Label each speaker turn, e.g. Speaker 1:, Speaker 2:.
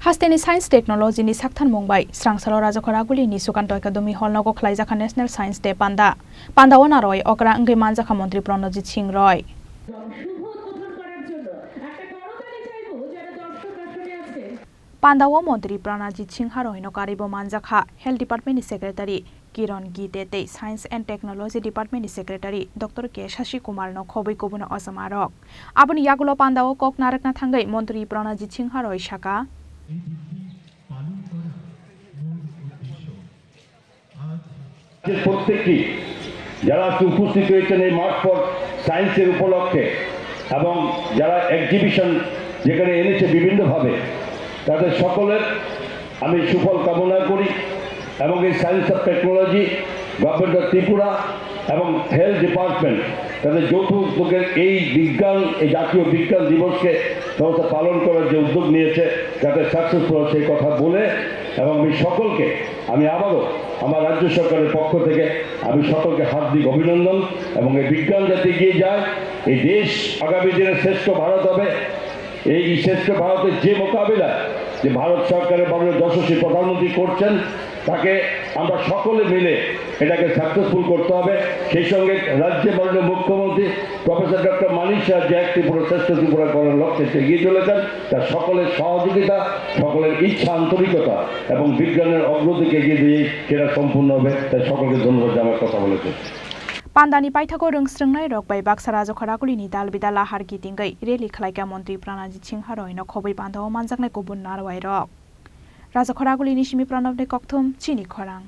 Speaker 1: Hasteni Science Technology ni saktan mongbai Srangsalo Rajakhoraguli ni Sukanto Academy Hall Nogo Khlaijaka National Science Day Panda Wona Roy Okra Ngai Manjakha Mantri Pranajit Singh Roy Pandawo Mantri Pranajit Singh Roy no Karibo Manjakha Health Department ni Secretary Kiran Gitete Science and Technology Department ni Secretary Dr. K. Shashi Kumar no Khobai Kobuno Osamarok Abuni Yagulo Pandawo Kok Narakna Thangai Mantri Pranajit Singh Roy Shaka
Speaker 2: প্রত্যেকটি যারা উপস্থিত হয়েছেন এই March for সায়েন্সের উপলক্ষে এবং যারা exhibition যেখানে এনেছে বিভিন্নভাবে তাদের সকলের আমি সুফল কামনা করি এবং এই science of technology government of Tripura এবং হেলথ ডিপার্টমেন্ট তাদের যৌথ উদ্যোগের এই বিজ্ঞান এই জাতীয় বিজ্ঞান দিবসকে ব্যবস্থা পালন করার যে উদ্যোগ নিয়েছে যাতে সাকসেসফুল সেই কথা বলে এবং আমি সকলকে আমি আবারও আমার রাজ্য সরকারের পক্ষ থেকে আমি সকলকে হার্দিক অভিনন্দন এবং এই বিজ্ঞান যাতে এগিয়ে যায় এই দেশ আগামী দিনে শ্রেষ্ঠ ভারত হবে এই শ্রেষ্ঠ ভারতের যে মোকাবিলা যে ভারত সরকারের মাননীয় যশস্বী প্রধানমন্ত্রী করছেন তাকে আমরা সকলে মিলে এটাকে সাকসেসফুল করতে হবে সেই সঙ্গে রাজ্যের মাননীয় মুখ্যমন্ত্রী প্রফেসর ডক্টর মানিক শাহ যে এক ত্রিপুরা শ্রেষ্ঠ ত্রিপুরা করার লক্ষ্যে এগিয়ে চলেছেন তার সকলের সহযোগিতা সকলের ইচ্ছা আন্তরিকতা এবং বিজ্ঞানের অগ্রগতিকে এগিয়ে দিয়ে সেটা সম্পূর্ণ হবে তাই সকলকে ধন্যবাদ জানার কথা বলেছে
Speaker 1: Pandani Paithako Rungsrungnai Rok by Baksa Rajakhoraguli ni Dalbidala Harki Tingai Reli Khlaika Mantri Pranajit Singh Roy no Khobai Pandawo Manjaknai Kobun Narwai Rok Rajakhoraguli ni Simi Pranabne Kokthum Chini Khorang